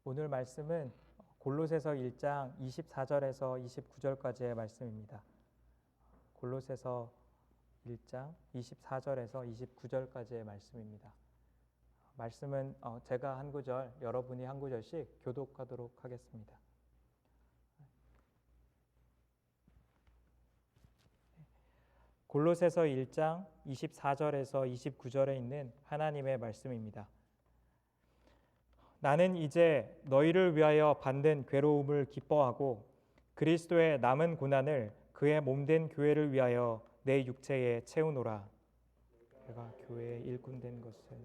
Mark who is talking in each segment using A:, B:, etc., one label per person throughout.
A: 오늘 말씀은 골로새서 1장 24절에서 29절까지의 말씀입니다. 골로새서 1장 24절에서 29절까지의 말씀입니다. 말씀은 제가 한 구절, 여러분이 한 구절씩 교독하도록 하겠습니다. 골로새서 1장 24절에서 29절에 있는 하나님의 말씀입니다. 나는 이제 너희를 위하여 받는 괴로움을 기뻐하고 그리스도의 남은 고난을 그의 몸된 교회를 위하여 내 육체에 채우노라. 내가 교회의 일꾼 된 것은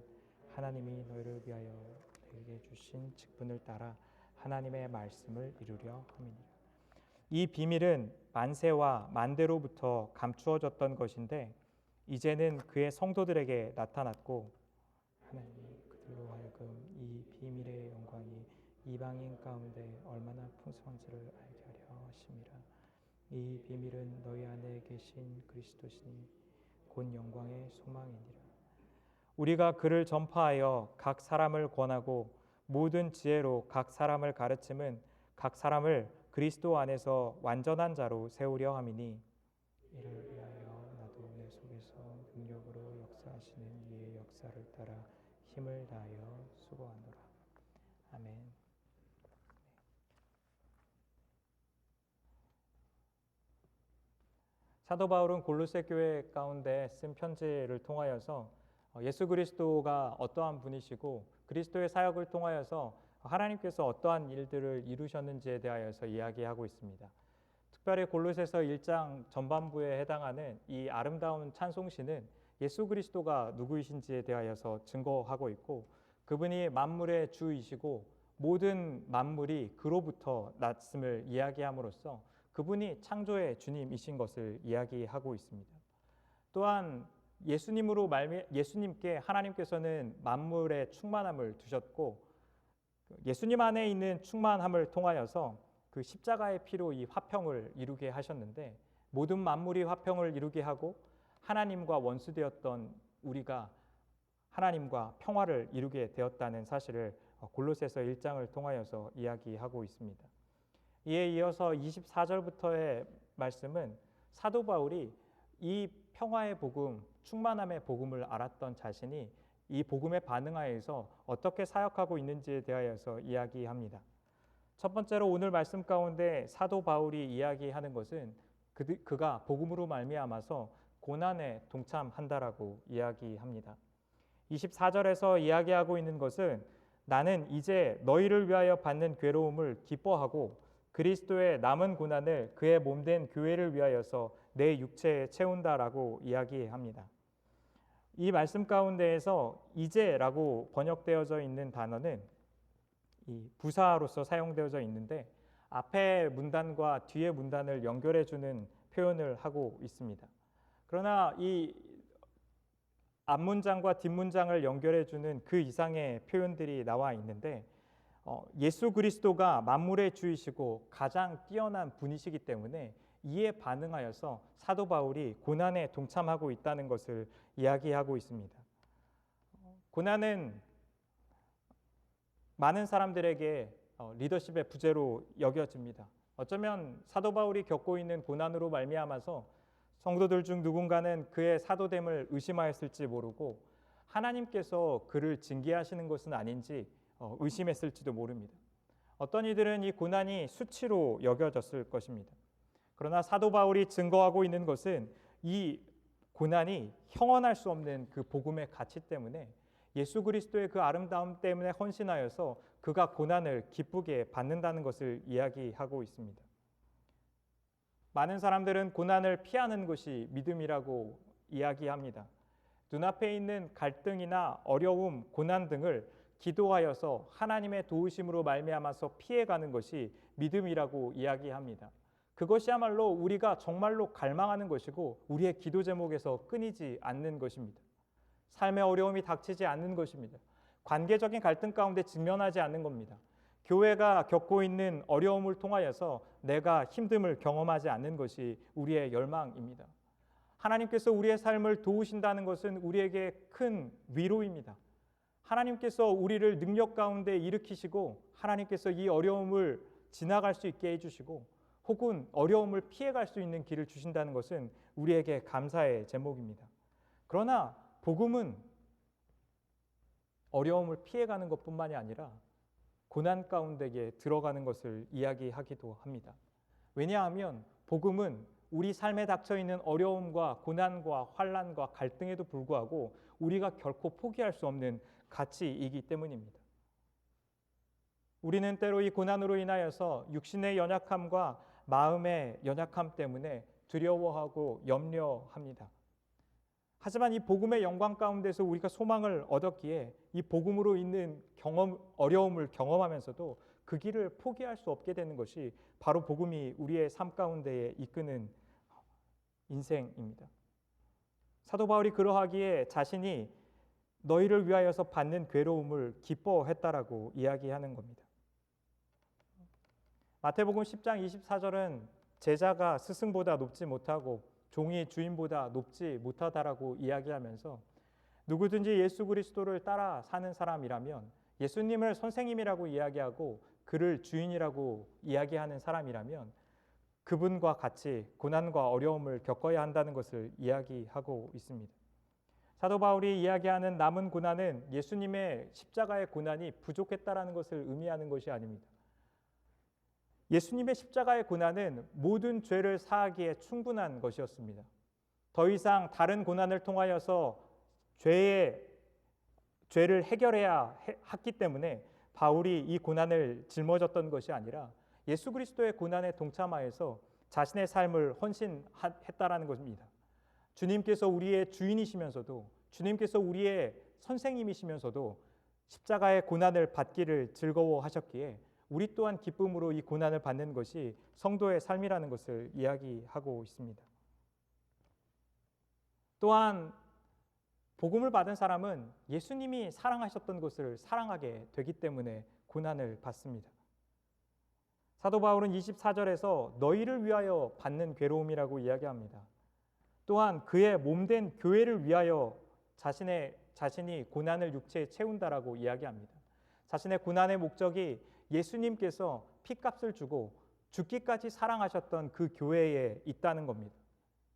A: 하나님이 너희를 위하여 내게 주신 직분을 따라 하나님의 말씀을 이루려 함이니라. 이 비밀은 만세와 만대로부터 감추어졌던 것인데 이제는 그의 성도들에게 나타났고 하나님이 그들로 하여금 이 비밀의 영광이 이방인 가운데 얼마나 풍성한지를 알게 하려 하심이라. 이 비밀은 너희 안에 계신 그리스도시니 곧 영광의 소망이니라. 우리가 그를 전파하여 각 사람을 권하고 모든 지혜로 각 사람을 가르침은 각 사람을 그리스도 안에서 완전한 자로 세우려 함이니 이를 위하여 나도 내 속에서 능력으로 역사하시는 이의 역사를 따라 힘을 다하여 수고하노라. 아멘. 사도 바울은 골로새 교회 가운데 쓴 편지를 통하여서 예수 그리스도가 어떠한 분이시고 그리스도의 사역을 통하여서 하나님께서 어떠한 일들을 이루셨는지에 대하여서 이야기하고 있습니다. 특별히 골로새서 1장 전반부에 해당하는 이 아름다운 찬송시는 예수 그리스도가 누구이신지에 대하여서 증거하고 있고 그분이 만물의 주이시고 모든 만물이 그로부터 났음을 이야기함으로써 그분이 창조의 주님이신 것을 이야기하고 있습니다. 또한 예수님께 하나님께서는 만물의 충만함을 두셨고 예수님 안에 있는 충만함을 통하여서 그 십자가의 피로 이 화평을 이루게 하셨는데 모든 만물이 화평을 이루게 하고 하나님과 원수되었던 우리가 하나님과 평화를 이루게 되었다는 사실을 골로새서 1장을 통하여서 이야기하고 있습니다. 이에 이어서 24절부터의 말씀은 사도 바울이 이 평화의 복음, 충만함의 복음을 알았던 자신이 이 복음에 반응하여서 어떻게 사역하고 있는지에 대하여서 이야기합니다. 첫 번째로 오늘 말씀 가운데 사도 바울이 이야기하는 것은 그가 복음으로 말미암아서 고난에 동참한다라고 이야기합니다. 24절에서 이야기하고 있는 것은 나는 이제 너희를 위하여 받는 괴로움을 기뻐하고 그리스도의 남은 고난을 그의 몸된 교회를 위하여서 내 육체에 채운다라고 이야기합니다. 이 말씀 가운데에서 이제라고 번역되어져 있는 단어는 이 부사로서 사용되어져 있는데 앞에 문단과 뒤에 문단을 연결해 주는 표현을 하고 있습니다. 그러나 이 앞문장과 뒷문장을 연결해 주는 그 이상의 표현들이 나와 있는데 예수 그리스도가 만물의 주이시고 가장 뛰어난 분이시기 때문에 이에 반응하여서 사도 바울이 고난에 동참하고 있다는 것을 이야기하고 있습니다. 고난은 많은 사람들에게 리더십의 부재로 여겨집니다. 어쩌면 사도 바울이 겪고 있는 고난으로 말미암아서 성도들 중 누군가는 그의 사도됨을 의심하였을지 모르고 하나님께서 그를 징계하시는 것은 아닌지 의심했을지도 모릅니다. 어떤 이들은 이 고난이 수치로 여겨졌을 것입니다. 그러나 사도 바울이 증거하고 있는 것은 이 고난이 형언할 수 없는 그 복음의 가치 때문에 예수 그리스도의 그 아름다움 때문에 헌신하여서 그가 고난을 기쁘게 받는다는 것을 이야기하고 있습니다. 많은 사람들은 고난을 피하는 것이 믿음이라고 이야기합니다. 눈앞에 있는 갈등이나 어려움, 고난 등을 기도하여서 하나님의 도우심으로 말미암아서 피해가는 것이 믿음이라고 이야기합니다. 그것이야말로 우리가 정말로 갈망하는 것이고 우리의 기도 제목에서 끊이지 않는 것입니다. 삶의 어려움이 닥치지 않는 것입니다. 관계적인 갈등 가운데 직면하지 않는 겁니다. 교회가 겪고 있는 어려움을 통하여서 내가 힘듦을 경험하지 않는 것이 우리의 열망입니다. 하나님께서 우리의 삶을 도우신다는 것은 우리에게 큰 위로입니다. 하나님께서 우리를 능력 가운데 일으키시고 하나님께서 이 어려움을 지나갈 수 있게 해주시고 혹은 어려움을 피해갈 수 있는 길을 주신다는 것은 우리에게 감사의 제목입니다. 그러나 복음은 어려움을 피해가는 것뿐만이 아니라 고난 가운데에 들어가는 것을 이야기하기도 합니다. 왜냐하면 복음은 우리 삶에 닥쳐 있는 어려움과 고난과 환난과 갈등에도 불구하고 우리가 결코 포기할 수 없는 가치이기 때문입니다. 우리는 때로 이 고난으로 인하여서 육신의 연약함과 마음의 연약함 때문에 두려워하고 염려합니다. 하지만 이 복음의 영광 가운데서 우리가 소망을 얻었기에 이 복음으로 있는 어려움을 경험하면서도 그 길을 포기할 수 없게 되는 것이 바로 복음이 우리의 삶 가운데에 이끄는 인생입니다. 사도 바울이 그러하기에 자신이 너희를 위하여서 받는 괴로움을 기뻐했다라고 이야기하는 겁니다. 마태복음 10장 24절은 제자가 스승보다 높지 못하고 종이 주인보다 높지 못하다라고 이야기하면서 누구든지 예수 그리스도를 따라 사는 사람이라면 예수님을 선생님이라고 이야기하고 그를 주인이라고 이야기하는 사람이라면 그분과 같이 고난과 어려움을 겪어야 한다는 것을 이야기하고 있습니다. 사도 바울이 이야기하는 남은 고난은 예수님의 십자가의 고난이 부족했다라는 것을 의미하는 것이 아닙니다. 예수님의 십자가의 고난은 모든 죄를 사하기에 충분한 것이었습니다. 더 이상 다른 고난을 통하여서 죄를 해결해야 했기 때문에 바울이 이 고난을 짊어졌던 것이 아니라 예수 그리스도의 고난에 동참하여서 자신의 삶을 헌신했다라는 것입니다. 주님께서 우리의 주인이시면서도 주님께서 우리의 선생님이시면서도 십자가의 고난을 받기를 즐거워하셨기에 우리 또한 기쁨으로 이 고난을 받는 것이 성도의 삶이라는 것을 이야기하고 있습니다. 또한 복음을 받은 사람은 예수님이 사랑하셨던 것을 사랑하게 되기 때문에 고난을 받습니다. 사도 바울은 24절에서 너희를 위하여 받는 괴로움이라고 이야기합니다. 또한 그의 몸된 교회를 위하여 자신이 고난을 육체에 채운다라고 이야기합니다. 자신의 고난의 목적이 예수님께서 피값을 주고 죽기까지 사랑하셨던 그 교회에 있다는 겁니다.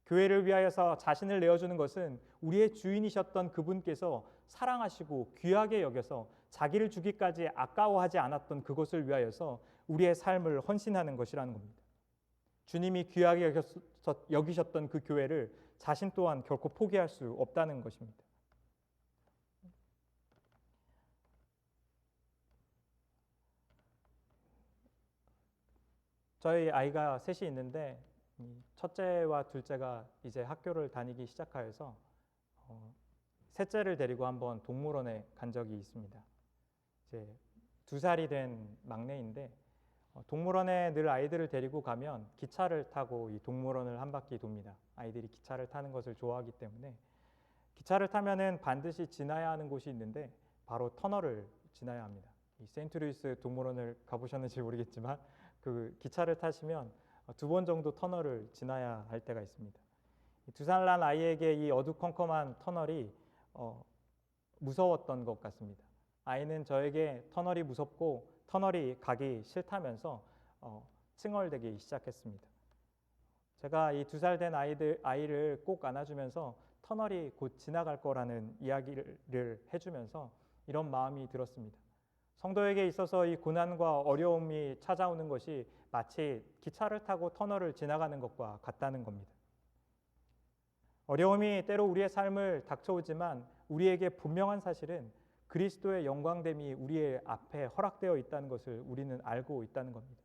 A: 교회를 위하여서 자신을 내어주는 것은 우리의 주인이셨던 그분께서 사랑하시고 귀하게 여겨서 자기를 주기까지 아까워하지 않았던 그것을 위하여서 우리의 삶을 헌신하는 것이라는 겁니다. 주님이 귀하게 여기셨던 그 교회를 자신 또한 결코 포기할 수 없다는 것입니다. 저희 아이가 셋이 있는데 첫째와 둘째가 이제 학교를 다니기 시작하여서 셋째를 데리고 한번 동물원에 간 적이 있습니다. 이제 2살이 된 막내인데 동물원에 늘 아이들을 데리고 가면 기차를 타고 이 동물원을 한 바퀴 돕니다. 아이들이 기차를 타는 것을 좋아하기 때문에 기차를 타면은 반드시 지나야 하는 곳이 있는데 바로 터널을 지나야 합니다. 이 세인트루이스 동물원을 가보셨는지 모르겠지만 그 기차를 타시면 2번 정도 터널을 지나야 할 때가 있습니다. 2살 난 아이에게 이 어두컴컴한 터널이 무서웠던 것 같습니다. 아이는 저에게 터널이 무섭고 터널이 가기 싫다면서 칭얼대기 시작했습니다. 제가 이 2살 된 아이를 꼭 안아주면서 터널이 곧 지나갈 거라는 이야기를 해주면서 이런 마음이 들었습니다. 성도에게 있어서 이 고난과 어려움이 찾아오는 것이 마치 기차를 타고 터널을 지나가는 것과 같다는 겁니다. 어려움이 때로 우리의 삶을 닥쳐오지만 우리에게 분명한 사실은 그리스도의 영광됨이 우리의 앞에 허락되어 있다는 것을 우리는 알고 있다는 겁니다.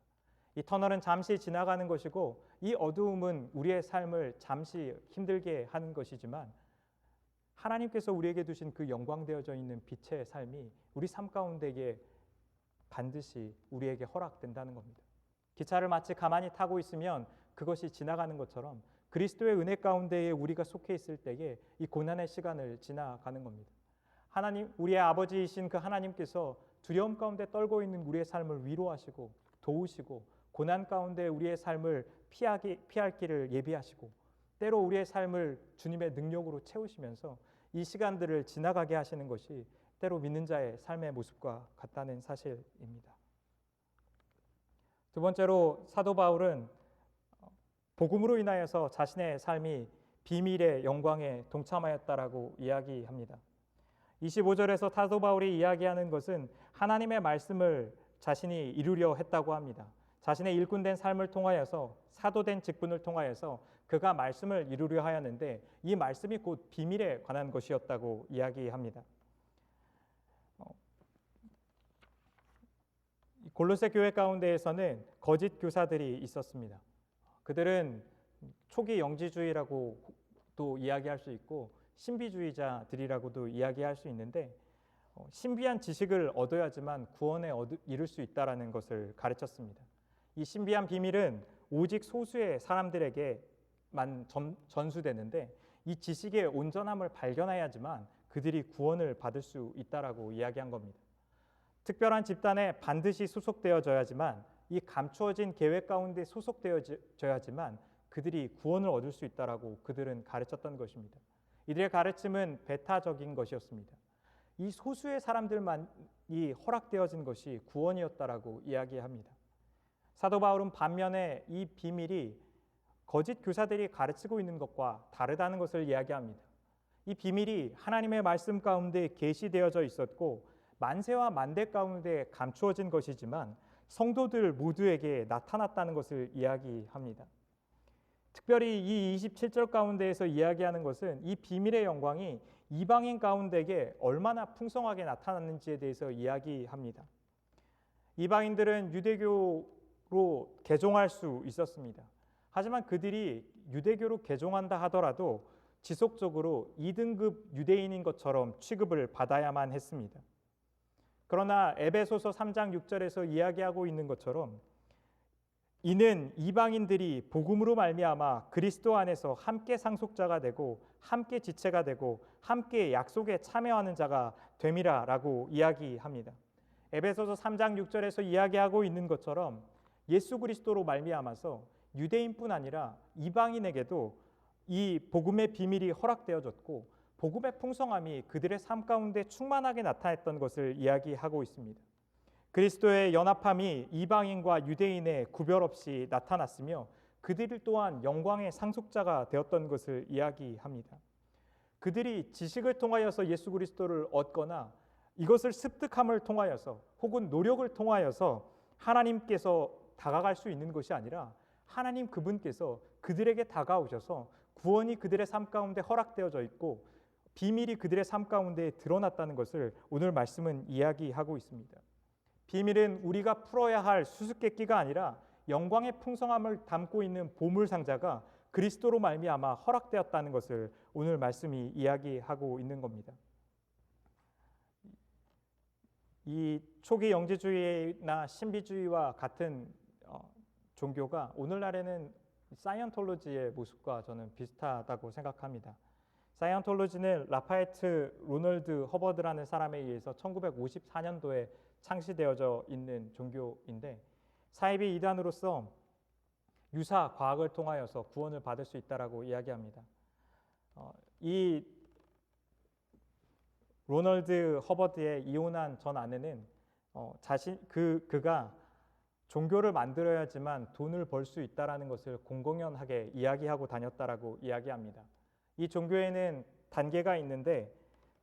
A: 이 터널은 잠시 지나가는 것이고 이 어두움은 우리의 삶을 잠시 힘들게 하는 것이지만 하나님께서 우리에게 두신 그 영광되어져 있는 빛의 삶이 우리 삶 가운데에 반드시 우리에게 허락된다는 겁니다. 기차를 마치 가만히 타고 있으면 그것이 지나가는 것처럼 그리스도의 은혜 가운데에 우리가 속해 있을 때에 이 고난의 시간을 지나가는 겁니다. 하나님, 우리의 아버지이신 그 하나님께서 두려움 가운데 떨고 있는 우리의 삶을 위로하시고 도우시고 고난 가운데 우리의 삶을 피할 길을 예비하시고 때로 우리의 삶을 주님의 능력으로 채우시면서 이 시간들을 지나가게 하시는 것이 때로 믿는 자의 삶의 모습과 같다는 사실입니다. 두 번째로 사도 바울은 복음으로 인하여서 자신의 삶이 비밀의 영광에 동참하였다라고 이야기합니다. 25절에서 사도 바울이 이야기하는 것은 하나님의 말씀을 자신이 이루려 했다고 합니다. 자신의 일꾼된 삶을 통하여서 사도된 직분을 통하여서 그가 말씀을 이루려 하였는데 이 말씀이 곧 비밀에 관한 것이었다고 이야기합니다. 골로새 교회 가운데에서는 거짓 교사들이 있었습니다. 그들은 초기 영지주의라고 또 이야기할 수 있고 신비주의자들이라고도 이야기할 수 있는데 신비한 지식을 얻어야지만 구원에 이를 수 있다라는 것을 가르쳤습니다. 이 신비한 비밀은 오직 소수의 사람들에게만 전수되는데 이 지식의 온전함을 발견해야지만 그들이 구원을 받을 수 있다라고 이야기한 겁니다. 특별한 집단에 반드시 소속되어져야지만 이 감추어진 계획 가운데 소속되어져야지만 그들이 구원을 얻을 수 있다라고 그들은 가르쳤던 것입니다. 이들의 가르침은 배타적인 것이었습니다. 이 소수의 사람들만이 허락되어진 것이 구원이었다라고 이야기합니다. 사도 바울은 반면에 이 비밀이 거짓 교사들이 가르치고 있는 것과 다르다는 것을 이야기합니다. 이 비밀이 하나님의 말씀 가운데 계시되어져 있었고 만세와 만대 가운데 감추어진 것이지만 성도들 모두에게 나타났다는 것을 이야기합니다. 특별히 이 27절 가운데에서 이야기하는 것은 이 비밀의 영광이 이방인 가운데에 얼마나 풍성하게 나타났는지에 대해서 이야기합니다. 이방인들은 유대교로 개종할 수 있었습니다. 하지만 그들이 유대교로 개종한다 하더라도 지속적으로 2등급 유대인인 것처럼 취급을 받아야만 했습니다. 그러나 에베소서 3장 6절에서 이야기하고 있는 것처럼 이는 이방인들이 복음으로 말미암아 그리스도 안에서 함께 상속자가 되고 함께 지체가 되고 함께 약속에 참여하는 자가 됨이라라고 이야기합니다. 에베소서 3장 6절에서 이야기하고 있는 것처럼 예수 그리스도로 말미암아서 유대인뿐 아니라 이방인에게도 이 복음의 비밀이 허락되어졌고 복음의 풍성함이 그들의 삶 가운데 충만하게 나타났던 것을 이야기하고 있습니다. 그리스도의 연합함이 이방인과 유대인의 구별 없이 나타났으며 그들 또한 영광의 상속자가 되었던 것을 이야기합니다. 그들이 지식을 통하여서 예수 그리스도를 얻거나 이것을 습득함을 통하여서 혹은 노력을 통하여서 하나님께서 다가갈 수 있는 것이 아니라 하나님 그분께서 그들에게 다가오셔서 구원이 그들의 삶 가운데 허락되어져 있고 비밀이 그들의 삶 가운데 드러났다는 것을 오늘 말씀은 이야기하고 있습니다. 비밀은 우리가 풀어야 할 수수께끼가 아니라 영광의 풍성함을 담고 있는 보물상자가 그리스도로 말미암아 허락되었다는 것을 오늘 말씀이 이야기하고 있는 겁니다. 이 초기 영지주의나 신비주의와 같은 종교가 오늘날에는 사이언톨로지의 모습과 저는 비슷하다고 생각합니다. 사이언톨로지는 라파에트 로널드 허버드라는 사람에 의해서 1954년도에 창시되어져 있는 종교인데 사이비 이단으로서 유사 과학을 통하여서 구원을 받을 수 있다라고 이야기합니다. 이 로널드 허버드의 이혼한 전 아내는 그가 종교를 만들어야지만 돈을 벌 수 있다라는 것을 공공연하게 이야기하고 다녔다라고 이야기합니다. 이 종교에는 단계가 있는데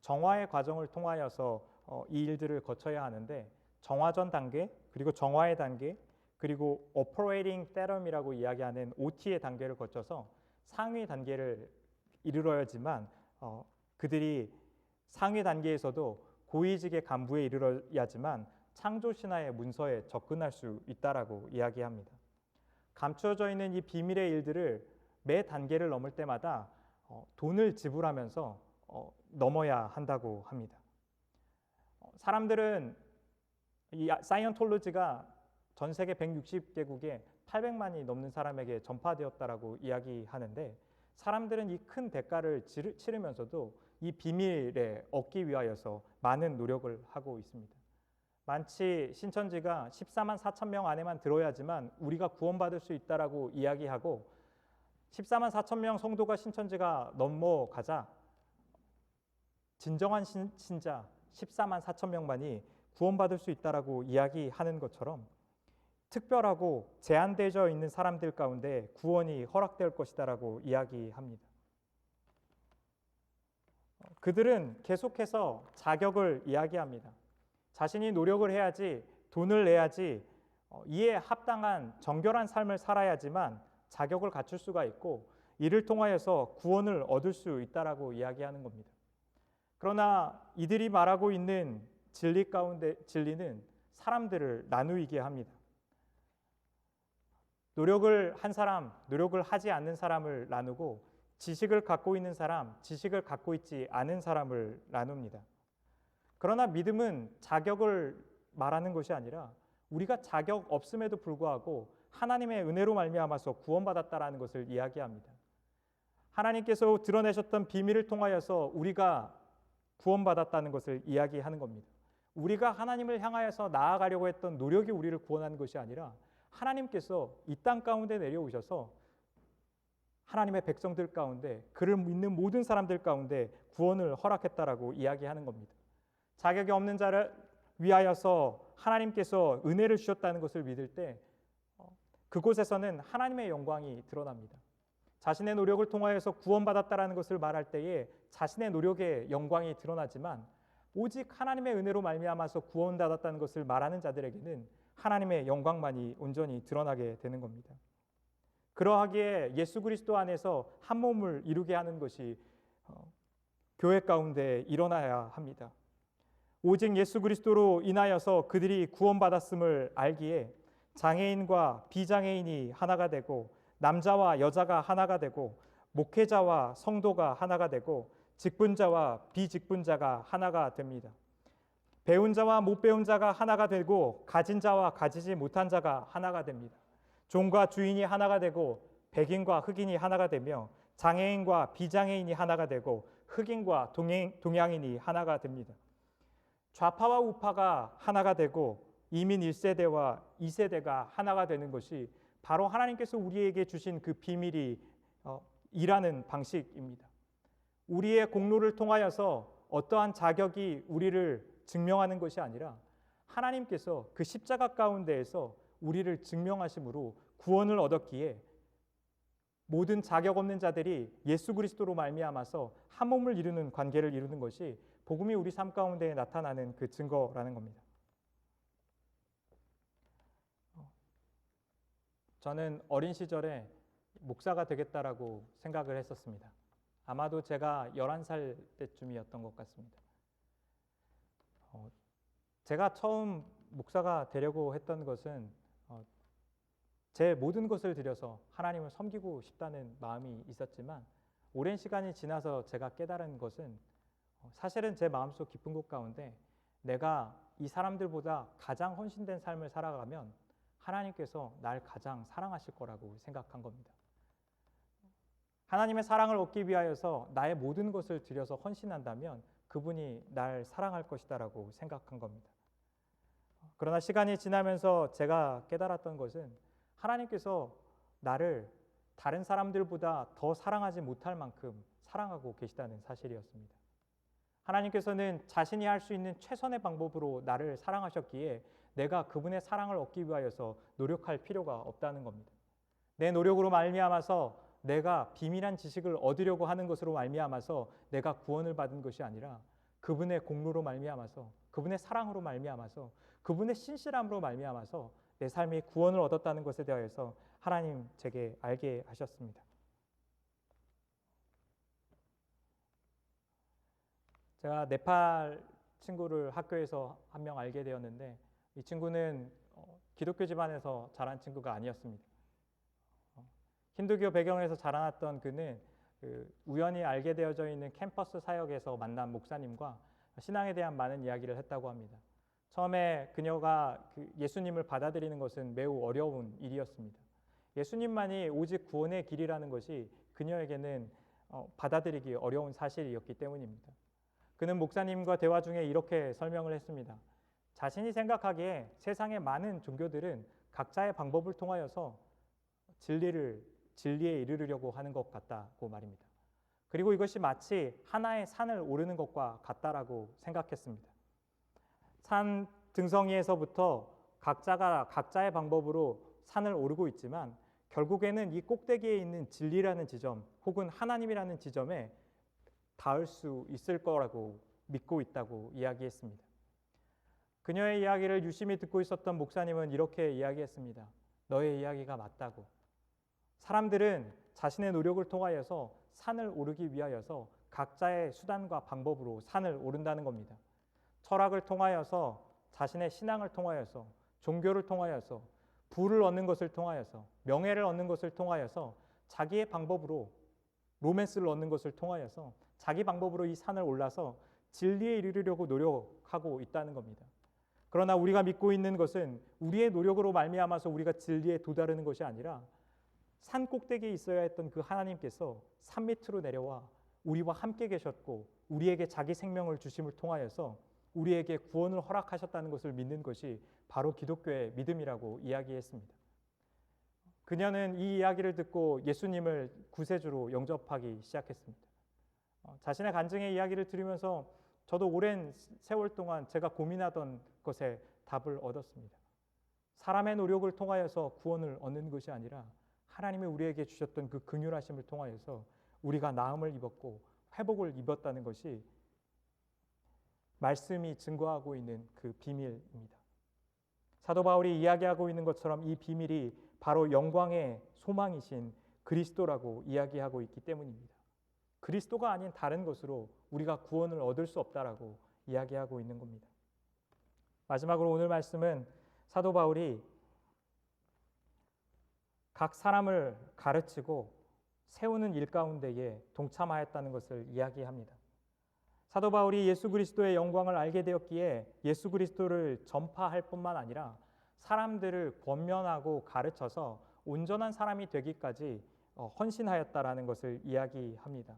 A: 정화의 과정을 통하여서 이 일들을 거쳐야 하는데 정화전 단계, 그리고 정화의 단계, 그리고 Operating Theorem이라고 이야기하는 OT의 단계를 거쳐서 상위 단계를 이르러야지만 그들이 상위 단계에서도 고위직의 간부에 이르러야지만 창조 신화의 문서에 접근할 수 있다라고 이야기합니다. 감추어져 있는 이 비밀의 일들을 매 단계를 넘을 때마다 돈을 지불하면서 넘어야 한다고 합니다. 사람들은 이 사이언톨로지가 전 세계 160개국에 800만이 넘는 사람에게 전파되었다라고 이야기하는데 사람들은 이 큰 대가를 치르면서도 이 비밀에 얻기 위하여서 많은 노력을 하고 있습니다. 만치 신천지가 14만 4천 명 안에만 들어야지만 우리가 구원받을 수 있다라고 이야기하고 14만 4천 명 성도가 신천지가 넘어가자 진정한 신자 14만 4천 명만이 구원받을 수 있다라고 이야기하는 것처럼 특별하고 제한되어 있는 사람들 가운데 구원이 허락될 것이다라고 이야기합니다. 그들은 계속해서 자격을 이야기합니다. 자신이 노력을 해야지, 돈을 내야지, 이에 합당한 정결한 삶을 살아야지만 자격을 갖출 수가 있고 이를 통하여서 구원을 얻을 수 있다라고 이야기하는 겁니다. 그러나 이들이 말하고 있는 진리 가운데 진리는 사람들을 나누게 합니다. 노력을 한 사람, 노력을 하지 않는 사람을 나누고 지식을 갖고 있는 사람, 지식을 갖고 있지 않은 사람을 나눕니다. 그러나 믿음은 자격을 말하는 것이 아니라 우리가 자격 없음에도 불구하고 하나님의 은혜로 말미암아서 구원받았다라는 것을 이야기합니다. 하나님께서 드러내셨던 비밀을 통하여서 우리가 구원받았다는 것을 이야기하는 겁니다. 우리가 하나님을 향하여서 나아가려고 했던 노력이 우리를 구원하는 것이 아니라 하나님께서 이 땅 가운데 내려오셔서 하나님의 백성들 가운데 그를 믿는 모든 사람들 가운데 구원을 허락했다라고 이야기하는 겁니다. 자격이 없는 자를 위하여서 하나님께서 은혜를 주셨다는 것을 믿을 때 그곳에서는 하나님의 영광이 드러납니다. 자신의 노력을 통하여서 구원받았다라는 것을 말할 때에 자신의 노력의 영광이 드러나지만 오직 하나님의 은혜로 말미암아서 구원받았다는 것을 말하는 자들에게는 하나님의 영광만이 온전히 드러나게 되는 겁니다. 그러하기에 예수 그리스도 안에서 한 몸을 이루게 하는 것이 교회 가운데 일어나야 합니다. 오직 예수 그리스도로 인하여서 그들이 구원받았음을 알기에 장애인과 비장애인이 하나가 되고 남자와 여자가 하나가 되고 목회자와 성도가 하나가 되고 직분자와 비직분자가 하나가 됩니다. 배운 자와 못 배운 자가 하나가 되고 가진 자와 가지지 못한 자가 하나가 됩니다. 종과 주인이 하나가 되고 백인과 흑인이 하나가 되며 장애인과 비장애인이 하나가 되고 흑인과 동양인이 하나가 됩니다. 좌파와 우파가 하나가 되고 이민 1세대와 2세대가 하나가 되는 것이 바로 하나님께서 우리에게 주신 그 비밀이 일하는 방식입니다. 우리의 공로를 통하여서 어떠한 자격이 우리를 증명하는 것이 아니라 하나님께서 그 십자가 가운데에서 우리를 증명하심으로 구원을 얻었기에 모든 자격 없는 자들이 예수 그리스도로 말미암아서 한 몸을 이루는 관계를 이루는 것이 복음이 우리 삶 가운데 나타나는 그 증거라는 겁니다. 저는 어린 시절에 목사가 되겠다라고 생각을 했었습니다. 아마도 제가 11살 때쯤이었던 것 같습니다. 제가 처음 목사가 되려고 했던 것은 제 모든 것을 들여서 하나님을 섬기고 싶다는 마음이 있었지만 오랜 시간이 지나서 제가 깨달은 것은 사실은 제 마음속 깊은 곳 가운데 내가 이 사람들보다 가장 헌신된 삶을 살아가면 하나님께서 날 가장 사랑하실 거라고 생각한 겁니다. 하나님의 사랑을 얻기 위하여서 나의 모든 것을 들여서 헌신한다면 그분이 날 사랑할 것이다라고 생각한 겁니다. 그러나 시간이 지나면서 제가 깨달았던 것은 하나님께서 나를 다른 사람들보다 더 사랑하지 못할 만큼 사랑하고 계시다는 사실이었습니다. 하나님께서는 자신이 할 수 있는 최선의 방법으로 나를 사랑하셨기에 내가 그분의 사랑을 얻기 위하여서 노력할 필요가 없다는 겁니다. 내 노력으로 말미암아서 내가 비밀한 지식을 얻으려고 하는 것으로 말미암아서 내가 구원을 받은 것이 아니라 그분의 공로로 말미암아서 그분의 사랑으로 말미암아서 그분의 신실함으로 말미암아서 내 삶이 구원을 얻었다는 것에 대하여서 하나님 제게 알게 하셨습니다. 제가 네팔 친구를 학교에서 한 명 알게 되었는데 이 친구는 기독교 집안에서 자란 친구가 아니었습니다. 힌두교 배경에서 자라났던 그는 우연히 알게 되어져 있는 캠퍼스 사역에서 만난 목사님과 신앙에 대한 많은 이야기를 했다고 합니다. 처음에 그녀가 예수님을 받아들이는 것은 매우 어려운 일이었습니다. 예수님만이 오직 구원의 길이라는 것이 그녀에게는 받아들이기 어려운 사실이었기 때문입니다. 그는 목사님과 대화 중에 이렇게 설명을 했습니다. 자신이 생각하기에 세상의 많은 종교들은 각자의 방법을 통하여서 진리에 이르려고 하는 것 같다고 말입니다. 그리고 이것이 마치 하나의 산을 오르는 것과 같다라고 생각했습니다. 산 등성이에서부터 각자가 각자의 방법으로 산을 오르고 있지만 결국에는 이 꼭대기에 있는 진리라는 지점 혹은 하나님이라는 지점에 닿을 수 있을 거라고 믿고 있다고 이야기했습니다. 그녀의 이야기를 유심히 듣고 있었던 목사님은 이렇게 이야기했습니다. 너의 이야기가 맞다고. 사람들은 자신의 노력을 통하여서 산을 오르기 위하여서 각자의 수단과 방법으로 산을 오른다는 겁니다. 철학을 통하여서, 자신의 신앙을 통하여서, 종교를 통하여서, 부를 얻는 것을 통하여서, 명예를 얻는 것을 통하여서, 자기의 방법으로 로맨스를 얻는 것을 통하여서 자기 방법으로 이 산을 올라서 진리에 이르려고 노력하고 있다는 겁니다. 그러나 우리가 믿고 있는 것은 우리의 노력으로 말미암아서 우리가 진리에 도달하는 것이 아니라 산 꼭대기에 있어야 했던 그 하나님께서 산 밑으로 내려와 우리와 함께 계셨고 우리에게 자기 생명을 주심을 통하여서 우리에게 구원을 허락하셨다는 것을 믿는 것이 바로 기독교의 믿음이라고 이야기했습니다. 그녀는 이 이야기를 듣고 예수님을 구세주로 영접하기 시작했습니다. 자신의 간증의 이야기를 들으면서 저도 오랜 세월 동안 제가 고민하던 것에 답을 얻었습니다. 사람의 노력을 통하여서 구원을 얻는 것이 아니라 하나님이 우리에게 주셨던 그 긍휼하심을 통하여서 우리가 나음을 입었고 회복을 입었다는 것이 말씀이 증거하고 있는 그 비밀입니다. 사도 바울이 이야기하고 있는 것처럼 이 비밀이 바로 영광의 소망이신 그리스도라고 이야기하고 있기 때문입니다. 그리스도가 아닌 다른 것으로 우리가 구원을 얻을 수 없다라고 이야기하고 있는 겁니다. 마지막으로 오늘 말씀은 사도 바울이 각 사람을 가르치고 세우는 일 가운데에 동참하였다는 것을 이야기합니다. 사도 바울이 예수 그리스도의 영광을 알게 되었기에 예수 그리스도를 전파할 뿐만 아니라 사람들을 권면하고 가르쳐서 온전한 사람이 되기까지 헌신하였다라는 것을 이야기합니다.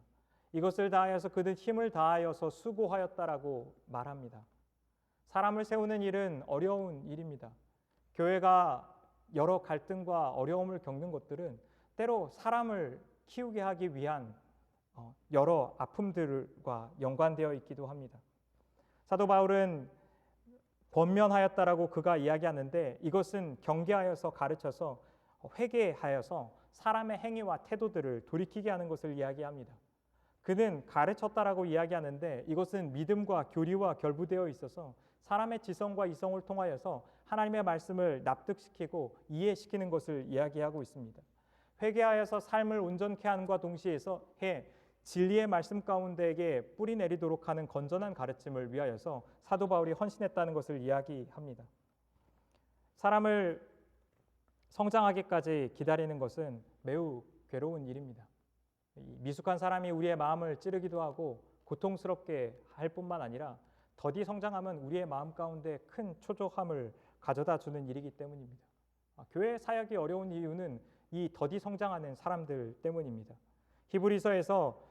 A: 이것을 다하여서 그는 힘을 다하여서 수고하였다라고 말합니다. 사람을 세우는 일은 어려운 일입니다. 교회가 여러 갈등과 어려움을 겪는 것들은 때로 사람을 키우게 하기 위한 여러 아픔들과 연관되어 있기도 합니다. 사도 바울은 권면하였다라고 그가 이야기하는데 이것은 경계하여서 가르쳐서 회개하여서 사람의 행위와 태도들을 돌이키게 하는 것을 이야기합니다. 그는 가르쳤다라고 이야기하는데 이것은 믿음과 교리와 결부되어 있어서 사람의 지성과 이성을 통하여서 하나님의 말씀을 납득시키고 이해시키는 것을 이야기하고 있습니다. 회개하여서 삶을 온전케 함과 동시에서 진리의 말씀 가운데에게 뿌리 내리도록 하는 건전한 가르침을 위하여서 사도 바울이 헌신했다는 것을 이야기합니다. 사람을 성장하기까지 기다리는 것은 매우 괴로운 일입니다. 미숙한 사람이 우리의 마음을 찌르기도 하고 고통스럽게 할 뿐만 아니라 더디 성장하면 우리의 마음 가운데 큰 초조함을 가져다 주는 일이기 때문입니다. 교회 사역이 어려운 이유는 이 더디 성장하는 사람들 때문입니다. 히브리서에서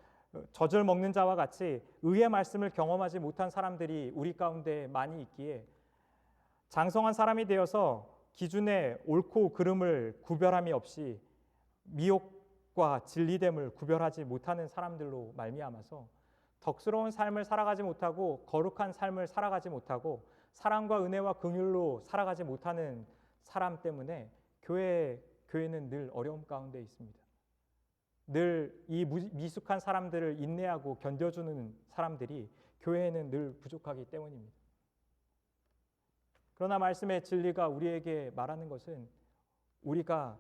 A: 젖을 먹는 자와 같이 의의 말씀을 경험하지 못한 사람들이 우리 가운데 많이 있기에 장성한 사람이 되어서 기준의 옳고 그름을 구별함이 없이 미혹과 진리됨을 구별하지 못하는 사람들로 말미암아서 덕스러운 삶을 살아가지 못하고 거룩한 삶을 살아가지 못하고 사랑과 은혜와 긍휼로 살아가지 못하는 사람 때문에 교회는 늘 어려움 가운데 있습니다. 늘 이 미숙한 사람들을 인내하고 견뎌주는 사람들이 교회에는 늘 부족하기 때문입니다. 그러나 말씀의 진리가 우리에게 말하는 것은 우리가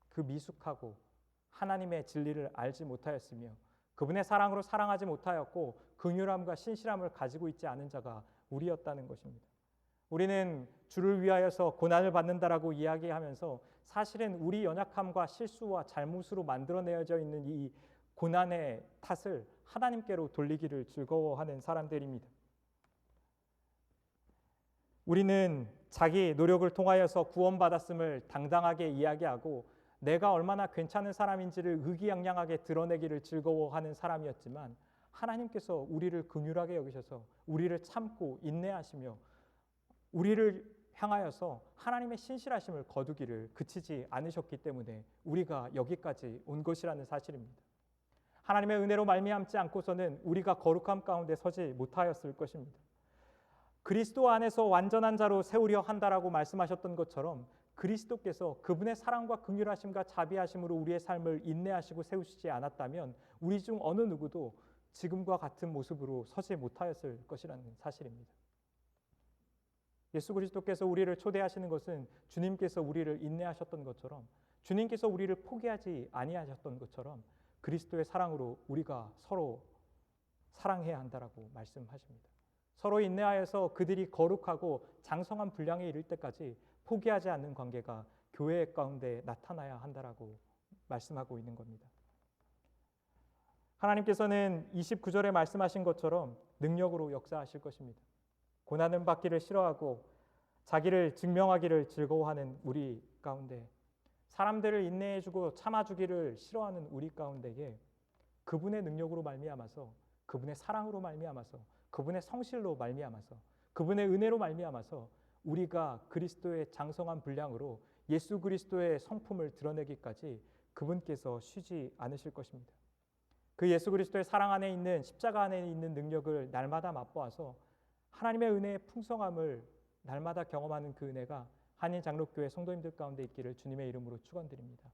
A: 그 미숙하고 하나님의 진리를 알지 못하였으며 그분의 사랑으로 사랑하지 못하였고 긍휼함과 신실함을 가지고 있지 않은 자가 우리였다는 것입니다. 우리는 주를 위하여서 고난을 받는다라고 이야기하면서 사실은 우리 연약함과 실수와 잘못으로 만들어내어져 있는 이 고난의 탓을 하나님께로 돌리기를 즐거워하는 사람들입니다. 우리는 자기 노력을 통하여서 구원받았음을 당당하게 이야기하고 내가 얼마나 괜찮은 사람인지를 의기양양하게 드러내기를 즐거워하는 사람이었지만 하나님께서 우리를 긍휼하게 여기셔서 우리를 참고 인내하시며 우리를 향하여서 하나님의 신실하심을 거두기를 그치지 않으셨기 때문에 우리가 여기까지 온 것이라는 사실입니다. 하나님의 은혜로 말미암지 않고서는 우리가 거룩함 가운데 서지 못하였을 것입니다. 그리스도 안에서 완전한 자로 세우려 한다라고 말씀하셨던 것처럼 그리스도께서 그분의 사랑과 긍휼하심과 자비하심으로 우리의 삶을 인내하시고 세우시지 않았다면 우리 중 어느 누구도 지금과 같은 모습으로 서지 못하였을 것이라는 사실입니다. 예수 그리스도께서 우리를 초대하시는 것은 주님께서 우리를 인내하셨던 것처럼, 주님께서 우리를 포기하지 아니하셨던 것처럼 그리스도의 사랑으로 우리가 서로 사랑해야 한다라고 말씀하십니다. 서로 인내하여서 그들이 거룩하고 장성한 분량에 이를 때까지 포기하지 않는 관계가 교회 가운데 나타나야 한다라고 말씀하고 있는 겁니다. 하나님께서는 29절에 말씀하신 것처럼 능력으로 역사하실 것입니다. 고난을 받기를 싫어하고 자기를 증명하기를 즐거워하는 우리 가운데, 사람들을 인내해주고 참아주기를 싫어하는 우리 가운데에 그분의 능력으로 말미암아서, 그분의 사랑으로 말미암아서, 그분의 성실로 말미암아서, 그분의 은혜로 말미암아서 우리가 그리스도의 장성한 분량으로 예수 그리스도의 성품을 드러내기까지 그분께서 쉬지 않으실 것입니다. 그 예수 그리스도의 사랑 안에 있는, 십자가 안에 있는 능력을 날마다 맛보아서 하나님의 은혜의 풍성함을 날마다 경험하는 그 은혜가 한인 장로교회 성도님들 가운데 있기를 주님의 이름으로 축원드립니다.